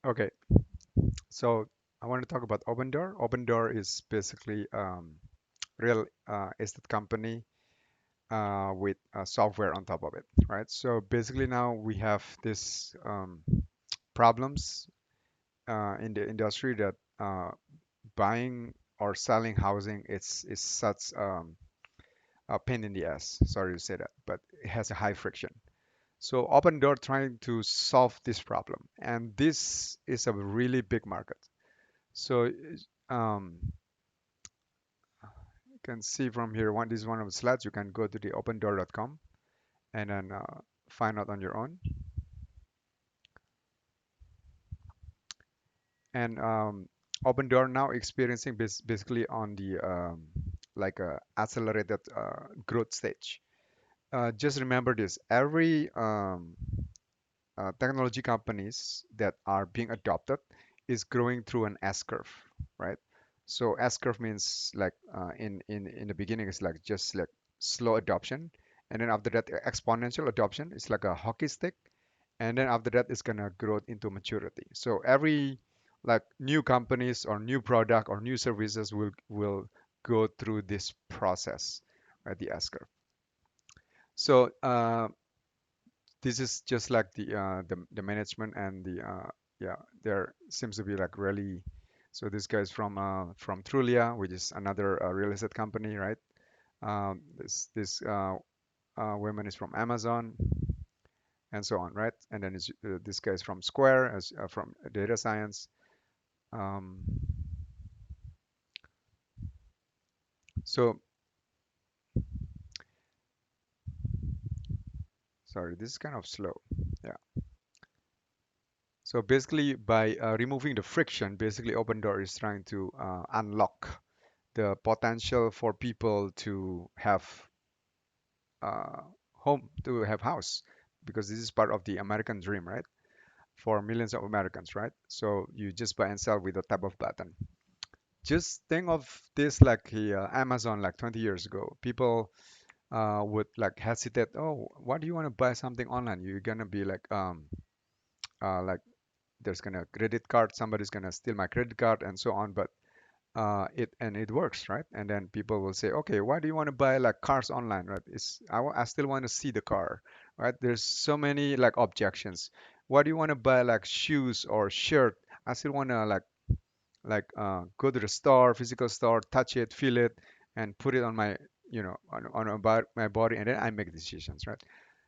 Okay, so I want to talk about Opendoor. Opendoor is basically real estate company with software on top of it, right? So basically now we have this problems in the industry that buying or selling housing is such a pain in the ass. Sorry to say that, but it has a high friction. So Opendoor trying to solve this problem, and this is a really big market. So you can see from here, this is one of the slides. You can go to the opendoor.com and then find out on your own. And Opendoor now experiencing basically on the like a accelerated growth stage. Just remember this: every technology companies that are being adopted is growing through an S curve, right? So S curve means like in the beginning it's like just like slow adoption, and then after that exponential adoption. It's like a hockey stick, and then after that it's gonna grow into maturity. So every like new companies or new product or new services will go through this process, right? The S curve. So this is just like the management and the yeah, there seems to be like really. So this guy is from Trulia, which is another real estate company, right? This woman is from Amazon and so on, right? And then this guy is from Square as from data science. um, so sorry, this is kind of slow. Yeah. So basically by removing the friction, basically Opendoor is trying to unlock the potential for people to have uh, home, to have house, because this is part of the American dream, right? For millions of Americans, right? So you just buy and sell with a tap of button. Just think of this like the Amazon like 20 years ago. People would like hesitate. Oh, why do you want to buy something online? You're gonna be like there's gonna credit card, somebody's gonna steal my credit card and so on. But it works, right? And then people will say, okay, why do you want to buy like cars online, right? I still want to see the car, right? There's so many like objections. Why do you want to buy like shoes or shirt? I still want to go to the store, physical store, touch it, feel it, and put it on my on about my body, and then I make decisions, right?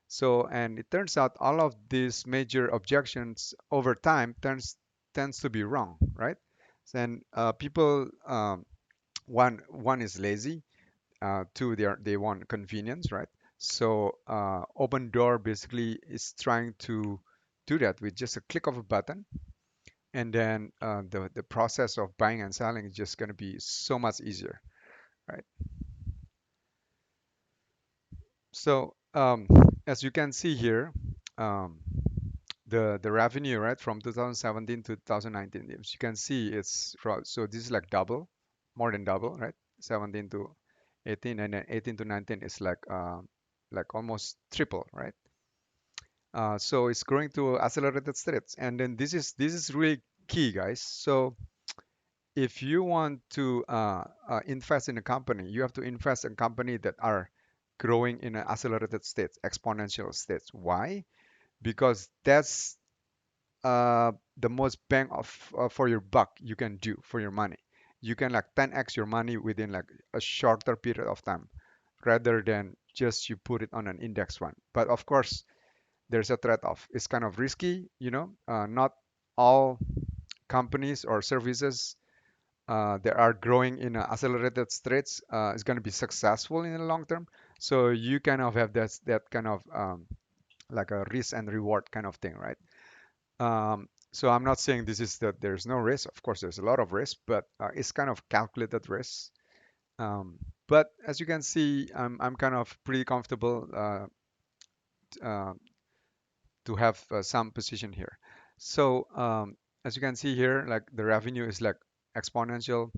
So, and it turns out all of these major objections over time tends to be wrong, right? Then people one is lazy, two they want convenience, right? So Open Door basically is trying to do that with just a click of a button, and then the process of buying and selling is just going to be so much easier, right? So as you can see here, um, the revenue, right, from 2017 to 2019, as you can see, so this is like double, more than double, right? 17 to 18, and then 18 to 19 is like almost triple, right? So it's growing to accelerated states, and then this is really key, guys. So if you want to invest in a company, you have to invest in company that are growing in an accelerated states, exponential states. Why? Because that's the most bang of for your buck you can do for your money. You can like 10x your money within like a shorter period of time, rather than just you put it on an index one. But of course, there's a trade-off. It's kind of risky, not all companies or services that are growing in accelerated states is going to be successful in the long term. So you kind of have that kind of like a risk and reward kind of thing, right? So I'm not saying this is that there's no risk. Of course, there's a lot of risk, but it's kind of calculated risk. But as you can see, I'm kind of pretty comfortable uh, to have some position here. So as you can see here, like the revenue is like exponential,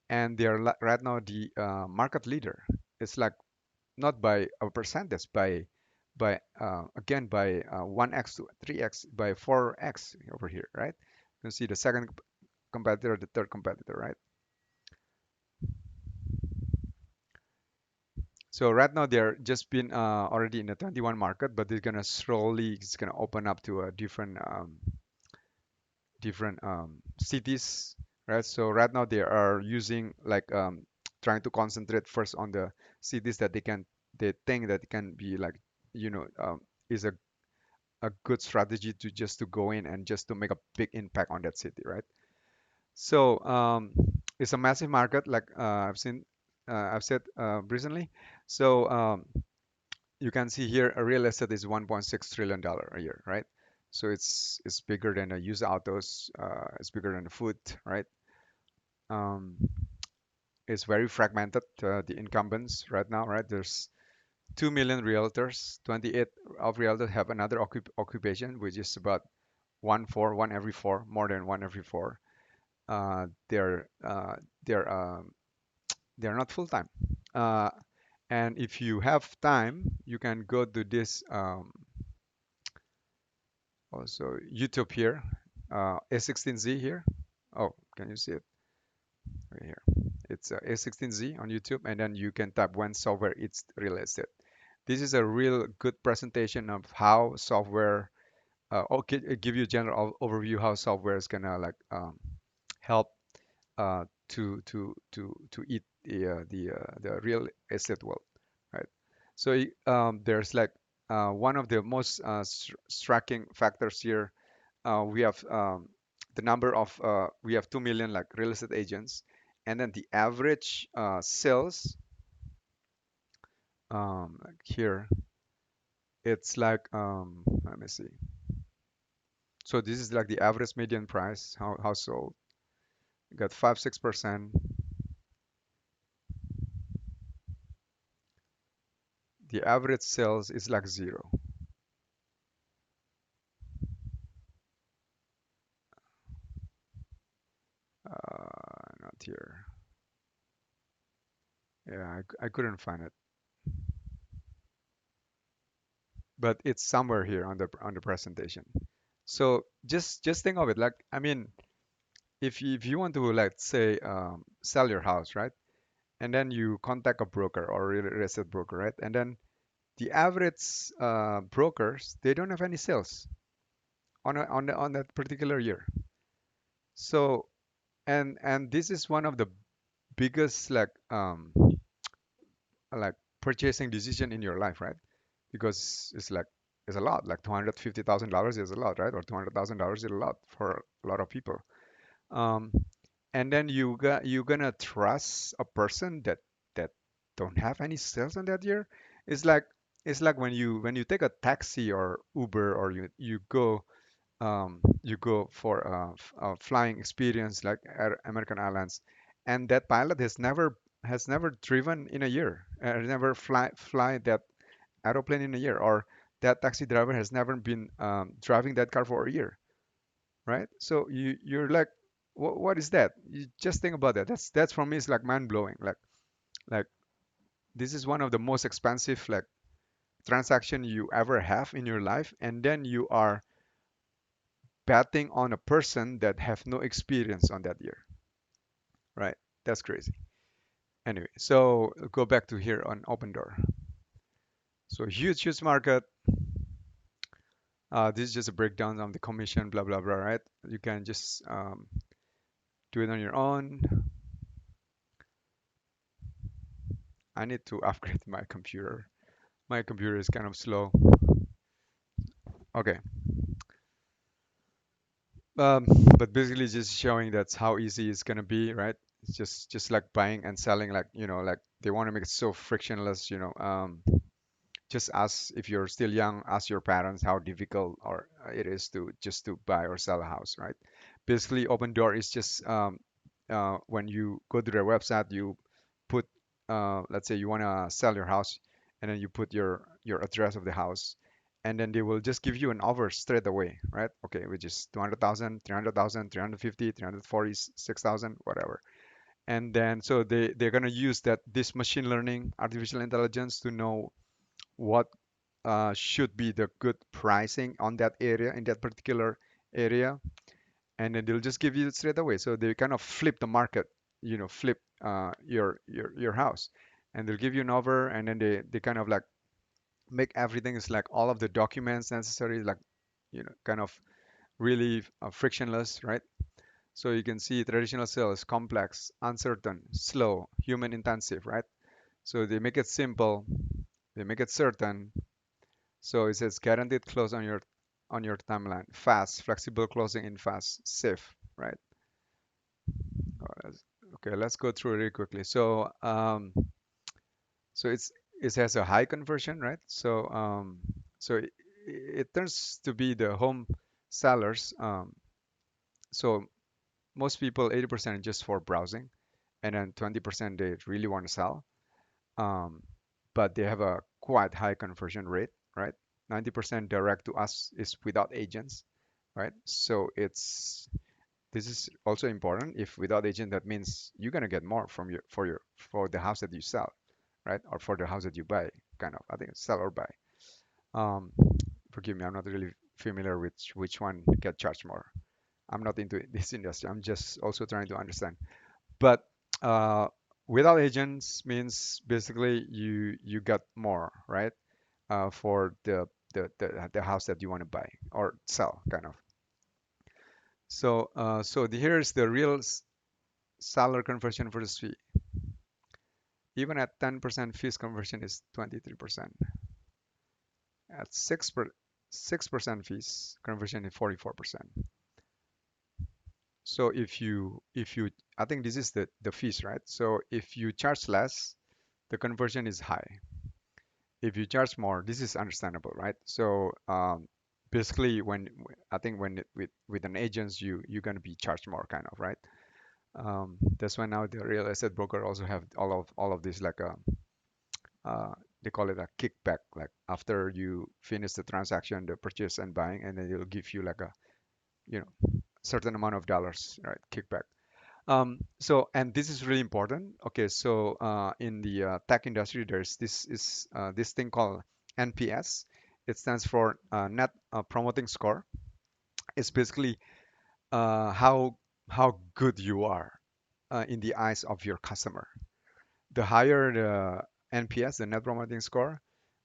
and they are right now the market leader. It's like not by a percentage, by by again by 1x to 3x by 4x over here, right? You can see the second competitor, the third competitor, right? So right now they're just been already in the 21 market, but they're gonna slowly, it's gonna open up to a different cities, right? So right now they are using like trying to concentrate first on the cities that they think that can be like, is a good strategy to just to go in and just to make a big impact on that city, right? So it's a massive market, like I've said recently. So you can see here, a real estate is 1.6 trillion dollar a year, right? So it's bigger than the used autos, it's bigger than the food, right? Um, it's very fragmented, the incumbents right now, right? There's 2 million realtors, 28 of realtors have another occupation, which is about one every four, more than one every four. Uh, they're uh, they're they're not full time. Uh, and if you have time, you can go to this also YouTube here, A16Z here. Oh, can you see it right here? It's A16Z on YouTube, and then you can type when software eats real estate. This is a real good presentation of how software, okay, give you a general overview how software is gonna like help to eat the real estate world, right? So there's like one of the most striking factors here. We have the number of we have 2 million like real estate agents, and then the average sales like here, it's like let me see. So this is like the average median price household. You got 5-6%. The average sales is like zero. Not here. Yeah, I couldn't find it, but it's somewhere here on the presentation. So just think of it like, I mean, if you want to, let's say, sell your house, right? And then you contact a broker or real estate broker, right? And then the average brokers, they don't have any sales on that particular year. So and this is one of the biggest like purchasing decision in your life, right? Because it's a lot. Like $250,000 is a lot, right? Or $200,000 is a lot for a lot of people. Um, and then you're gonna trust a person that don't have any sales on that year. It's like it's like when you take a taxi or Uber, or you go for a flying experience like American Airlines, and that pilot has never driven in a year, never fly that aeroplane in a year, or that taxi driver has never been driving that car for a year, right? So you're like, what is that? You just think about that. That's for me, it's like mind blowing. Like this is one of the most expensive like transaction you ever have in your life, and then you are betting on a person that have no experience on that year, right? That's crazy. Anyway, so go back to here on Opendoor. So huge market. This is just a breakdown of the commission, blah blah blah, right? You can just do it on your own. I need to upgrade my computer. My computer is kind of slow. Okay. Um, but basically just showing that's how easy it's gonna be, right? It's just like buying and selling, like like they want to make it so frictionless. Just ask, if you're still young, ask your parents how difficult or it is to just to buy or sell a house, right? Basically, Open Door is just when you go to their website, you put let's say you want to sell your house, and then you put your address of the house, and then they will just give you an offer straight away, right? Okay, which is 200,000, 300,000, 350, 346,000, whatever. And then so they're gonna use that this machine learning, artificial intelligence to know what should be the good pricing on that area in that particular area, and then they'll just give you it straight away. So they kind of flip the market, flip your house, and they'll give you an offer, and then they kind of like make everything is like all of the documents necessary, like kind of really frictionless, right? So you can see traditional sale is complex, uncertain, slow, human intensive, right? So they make it simple, they make it certain. So it says guaranteed close on your timeline, fast, flexible closing in fast, safe, right? Okay, let's go through it really quickly. So it has a high conversion, right? So it turns to be the home sellers. So most people, 80% just for browsing, and then 20% they really want to sell. Um, but they have a quite high conversion rate, right? 90% direct to us is without agents, right? So this is also important. If without agent, that means you're gonna get more from for the house that you sell, right? Or for the house that you buy, kind of. I think it's sell or buy. Um, Forgive me, I'm not really familiar with which one get charged more. I'm not into this industry. I'm just also trying to understand. But uh, without agents means basically you got more, right? For the house that you want to buy or sell, kind of. So here's the real seller conversion versus fee. Even at 10% fees conversion is 23%. At 6% fees conversion is 44%. So if you I think this is the fees, right? So if you charge less, the conversion is high. If you charge more, this is understandable, right? So basically, I think with an agent, you're gonna be charged more, kind of, right? That's why now the real estate broker also have all of this like a uh, they call it a kickback. Like after you finish the transaction, the purchase and buying, and then it'll give you like a you know certain amount of dollars, right? Kickback. And this is really important. Okay, so in the tech industry, there's this thing called NPS. It stands for Net Promoting Score. It's basically how good you are in the eyes of your customer. The higher the NPS, the Net Promoting Score,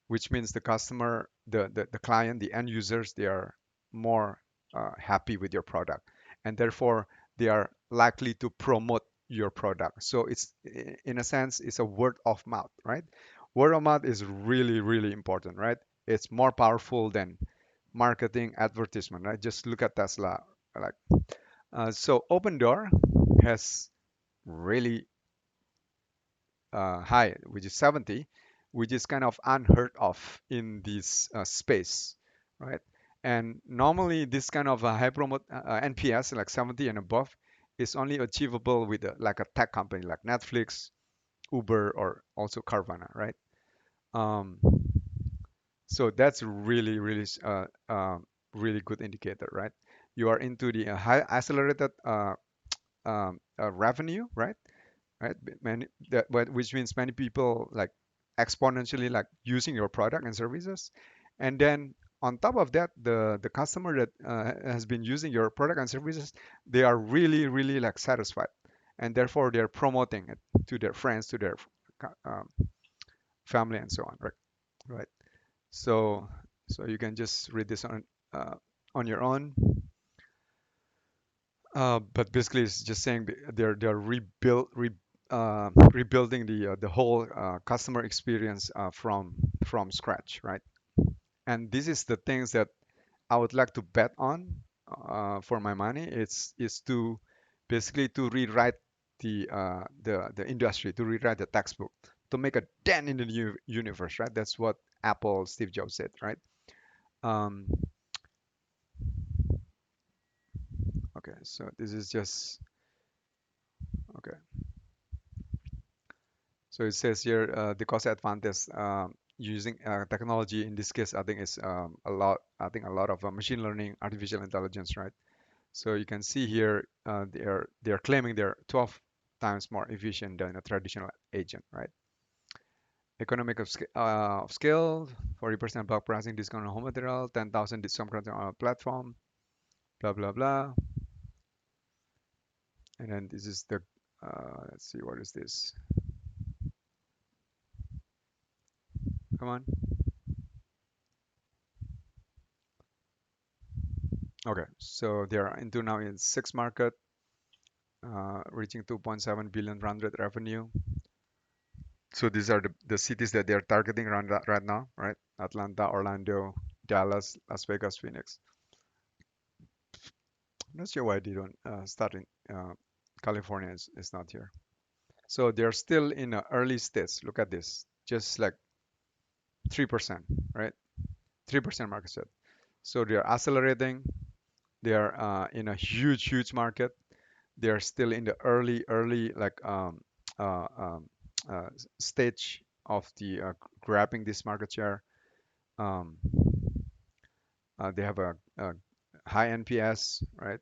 which means the customer, the client, the end users, they are more happy with your product, and therefore they are likely to promote your product. So in a sense, it's a word of mouth, right? Word of mouth is really, really important, right? It's more powerful than marketing advertisement, right? Just look at Tesla. Like, so Opendoor has really high, which is 70, which is kind of unheard of in this space, right? And normally this kind of high promote NPS, like 70 and above, is only achievable with like a tech company like Netflix, Uber, or also Carvana, right? Um, so that's really, really, really good indicator, right? You are into the high accelerated revenue, right? Right? Which means many people like exponentially like using your product and services, and then on top of that, the customer that has been using your product and services, they are really, really like satisfied, and therefore they're promoting it to their friends, to their um, family, and so on, right? Right. So you can just read this on your own. But basically, it's just saying they're rebuilding the whole customer experience from scratch, right? And this is the things that I would like to bet on for my money. Is to basically to rewrite the industry, to rewrite the textbook, to make a dent in the new universe, right? That's what Apple Steve Jobs said, right? Um, okay, so this is just okay. So it says here the cost advantage using technology in this case, I think is a lot. I think a lot of machine learning, artificial intelligence, right? So you can see here they are claiming they're 12 times more efficient than a traditional agent, right? Economic of scale, 40% bulk pricing discount on home material, 10,000 discount on our platform, blah blah blah. And then this is the let's see, what is this? Come on. Okay, so they are into now in six market, reaching 2.7 billion run rate revenue. So these are the cities that they are targeting right now, right? Atlanta, Orlando, Dallas, Las Vegas, Phoenix. I'm not sure why they don't start in California is not here. So they're still in the early stage. Look at this, just like 3%, right? 3% market share. So they are accelerating. They are in a huge market. They are still in the early like stage of the grabbing this market share. Um, they have a high NPS, right?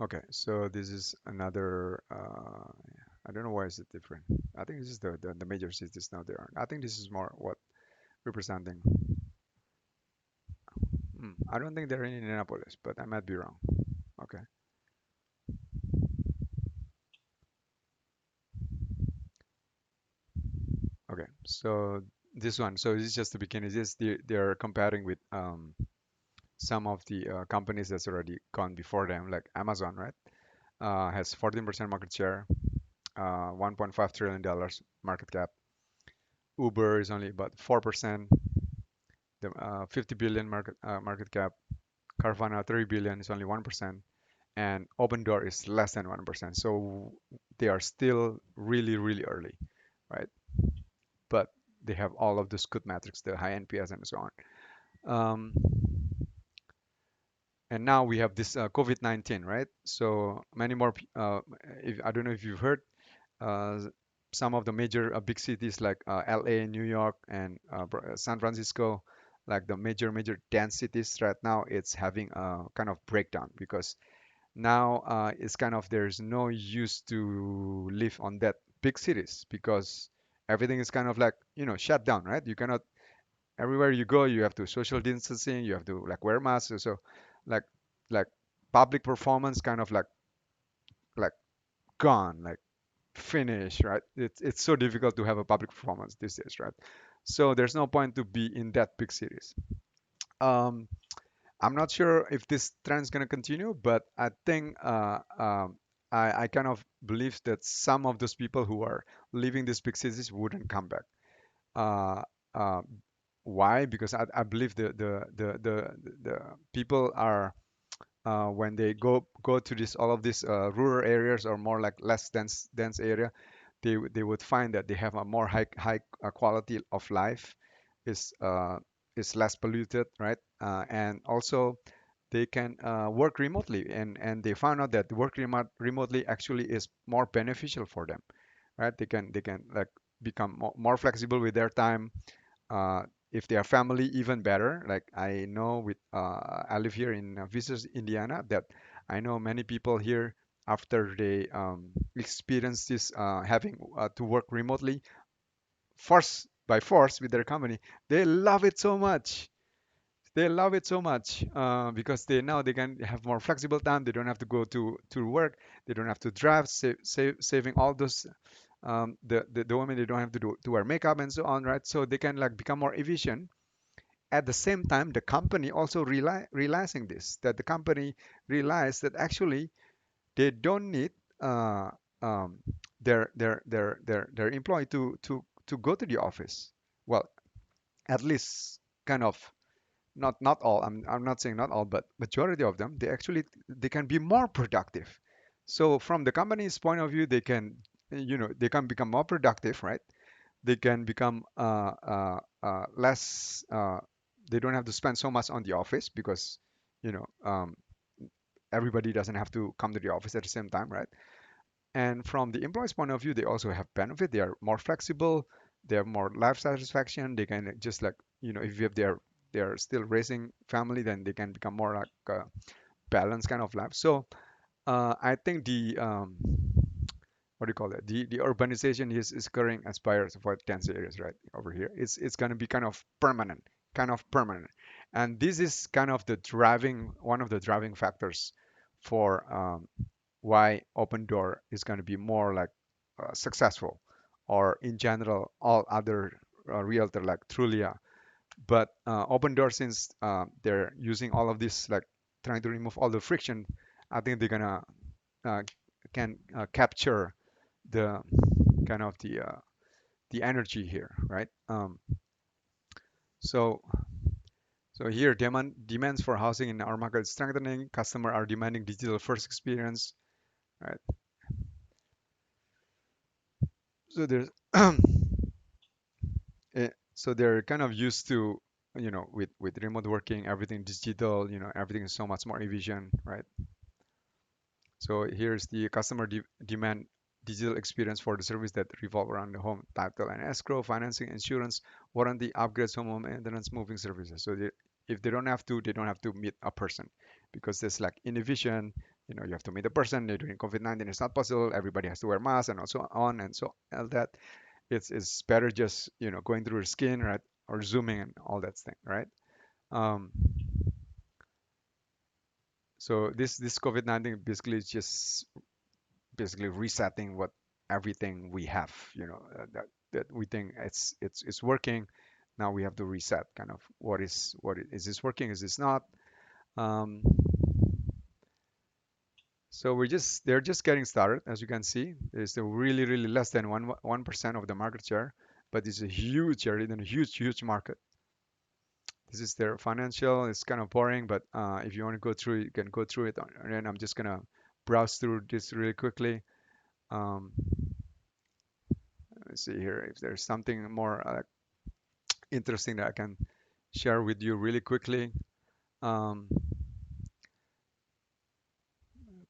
Okay, so this is another. I don't know why is it different. I think this is the major cities now there. I think this is more what representing. I don't think they're in Indianapolis, but I might be wrong. Okay, okay. So this one. So this is just the beginning. This they're comparing with some of the companies that's already gone before them, like Amazon, right? Has 14% market share, $1.5 trillion market cap. Uber is only about 4%, the 50 billion market cap. Carvana 3 billion is only 1%, and Opendoor is less than 1%. So they are still really early, right? But they have all of those good metrics, the high NPS and so on. Um, and now we have this COVID-19, right? So many more. If, I don't know if you've heard, uh, some of the major big cities like LA, New York, and San Francisco, like the major dense cities right now, it's having a kind of breakdown because now it's kind of there's no use to live on that big cities because everything is kind of like shut down, right? You cannot everywhere you go you have to social distancing, you have to like wear masks, so like like public performance kind of like gone, like finish, right? It's so difficult to have a public performance these days, right? So there's no point to be in that big cities. um I'm not sure if this trend is going to continue, but I think I kind of believe that some of those people who are leaving these big cities wouldn't come back. Uh, uh, why? Because I believe the people are when they go to this all of these rural areas or more like less dense area, they would find that they have a more high quality of life, is less polluted, right? And also they can work remotely, and they found out that work remotely actually is more beneficial for them, right? They can like become more flexible with their time. If they are family, even better. Like I know with I live here in Visa's, Indiana, that I know many people here after they experience this having to work remotely, force by force with their company, they love it so much. They love it so much because they now they can have more flexible time. They don't have to go to work. They don't have to drive, saving all those the women, they don't have to do to wear makeup and so on, right? So they can like become more efficient. At the same time, the company also realizing this, that the company realized that actually they don't need uh, um, their employee to go to the office. Well, at least kind of not all. I'm not saying not all, but majority of them, they can be more productive. So from the company's point of view, they can they can become more productive, right? They can become less. They don't have to spend so much on the office because you know um, everybody doesn't have to come to the office at the same time, right? And from the employee's point of view, they also have benefit. They are more flexible. They have more life satisfaction. They can just like if you have they're still raising family, then they can become more like balanced kind of life. So I think the what do you call it? The urbanization is occurring as far for dense areas right over here. It's going to be kind of permanent, and this is kind of the driving one of the driving factors for why Open Door is going to be more like successful, or in general all other realtor like Trulia. But Open Door, since they're using all of this like trying to remove all the friction, I think they're gonna uh, can capture the kind of the energy here, right? So so here demands for housing in our market is strengthening. Customer are demanding digital first experience, right? So there's so they're kind of used to with remote working, everything digital, everything is so much more efficient, right? So here's the customer demand digital experience for the service that revolve around the home title and escrow, financing, insurance, warranty, upgrades, home maintenance, moving services. So if they don't have to, they don't have to meet a person because there's like inefficient. You have to meet a person. During COVID-19, it's not possible. Everybody has to wear masks and also on and so all that. It's better just going through your skin, right, or zooming and all that thing, right? Um, so this COVID-19 basically is just basically resetting what everything we have, that we think it's working. Now we have to reset kind of is this working? Is this not? Um, so they're just getting started. As you can see, there's still really less than 1% of the market share, but it's a huge area and a huge market. This is their financial. It's kind of boring, but if you want to go through it, you can go through it. And then I'm just gonna browse through this really quickly. Um, let's see here if there's something more interesting that I can share with you really quickly. Um,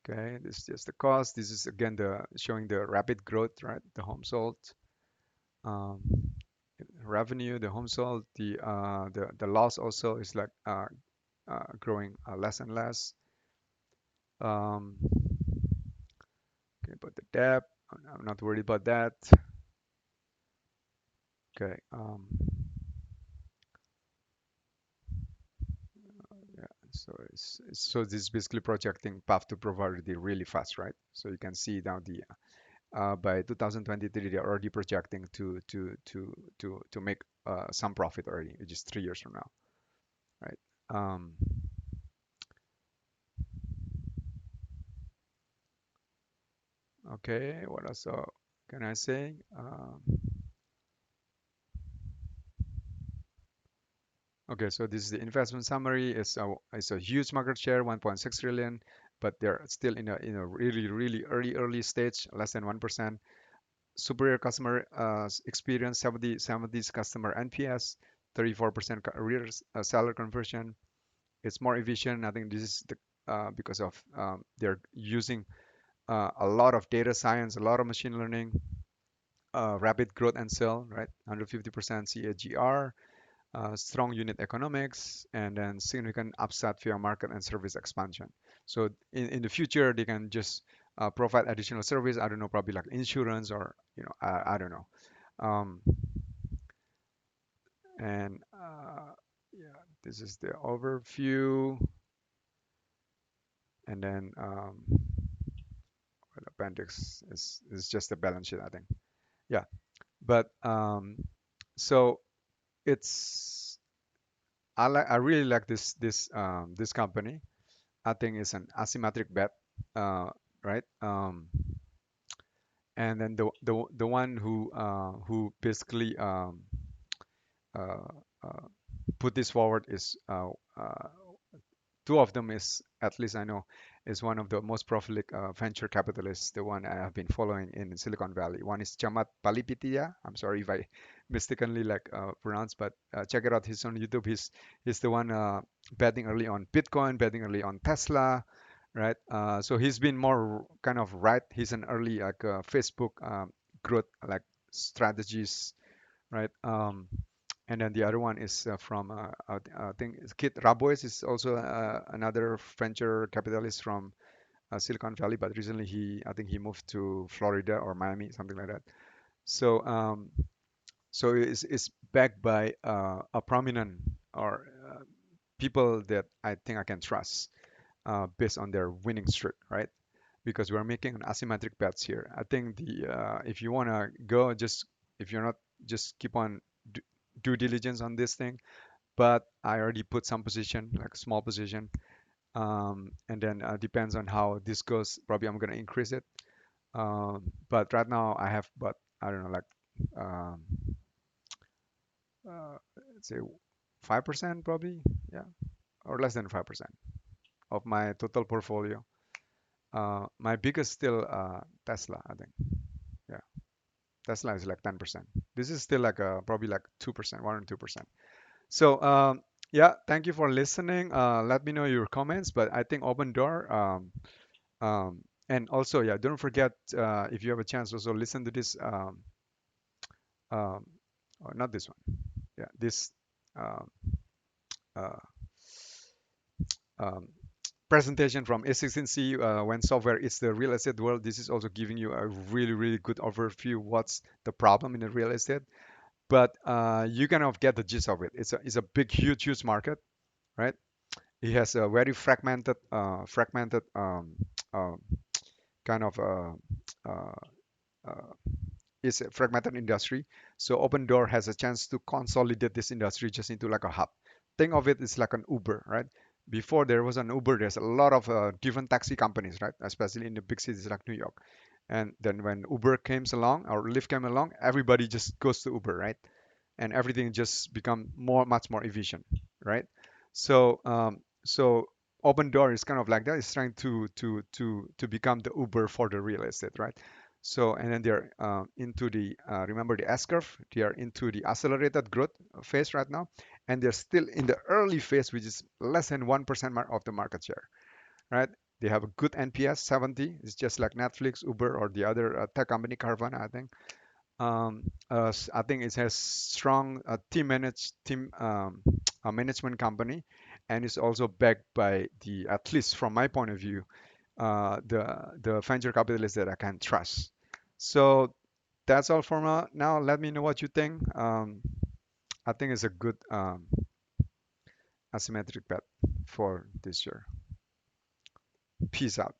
okay, this is just the cost. This is again the showing the rapid growth, right? The home sold, um, revenue, the home sold, the loss also is like growing less and less. Um, okay, but the debt, I'm not worried about that. Okay, yeah. So this is basically projecting path to poverty really fast, right? So you can see now the by 2023 they're already projecting to make some profit already, which is 3 years from now, right? um, okay, what else can I say? Okay, so this is the investment summary. It's a huge market share, 1.6 trillion, but they're still in a really early stage, less than 1%. Superior customer experience, 70s customer NPS, 34% career seller conversion. It's more efficient. I think this is because of they're using a lot of data science, a lot of machine learning, rapid growth and sell, right? 150% CAGR, strong unit economics, and then significant upside via market and service expansion. So in the future, they can just provide additional service. I don't know, probably like insurance or I don't know. Um, and yeah, this is the overview, and then well, appendix is just a balance sheet, I think. Yeah, but so it's I really like this company. I think it's an asymmetric bet, uh, right? And then the one who basically uh, uh, put this forward is two of them is, at least I know, is one of the most prolific venture capitalists, the one I have been following in Silicon Valley. One is Chamat Palipitiya. I'm sorry if I mistakenly like pronounce, but check it out. He's on YouTube. He's the one betting early on Bitcoin, betting early on Tesla, right? So he's been more kind of right. He's an early like Facebook growth like strategies, right? and then the other one is from I think Kit Rabois is also another venture capitalist from Silicon Valley, but recently I think he moved to Florida or Miami, something like that. So so it's backed by a prominent or people that I think I can trust based on their winning streak, right? Because we're making an asymmetric bets here. I think the if you wanna go, just if you're not, just keep on d- due diligence on this thing. But I already put some position, like a small position, and then depends on how this goes. Probably I'm gonna increase it. But right now I have, but I don't know, like um, let's say 5% probably, yeah, or less than 5% of my total portfolio. My biggest still Tesla, I think. Yeah, Tesla is like 10%. This is still like probably like 2%, 1 or 2%. So yeah, thank you for listening. Let me know your comments. But I think Open Door. And also, yeah, don't forget if you have a chance, also listen to this. Um, or not this one. Yeah, this um, uh, um, presentation from A16C when software is the real estate world. This is also giving you a really, really good overview what's the problem in the real estate. But you kind of get the gist of it. It's a big, huge, huge market, right? It has a very fragmented uh, kind of uh, uh, it's a fragmented industry. So Opendoor has a chance to consolidate this industry just into like a hub. Think of it as like an Uber, right? Before there was an Uber, there's a lot of different taxi companies, right? Especially in the big cities like New York. And then when Uber came along or Lyft came along, everybody just goes to Uber, right? And everything just become much more efficient, right? So Open Door is kind of like that. It's trying to become the Uber for the real estate, right? So and then they're into the remember the S curve. They are into the accelerated growth phase right now, and they're still in the early phase, which is less than 1% of the market share, right? They have a good NPS 70. It's just like Netflix, Uber, or the other tech company Carvana, I think. I think it has strong management company, and it's also backed by the, at least from my point of view, the venture capitalists that I can trust. So that's all for now. Let me know what you think. I think it's a good asymmetric bet for this year. Peace out.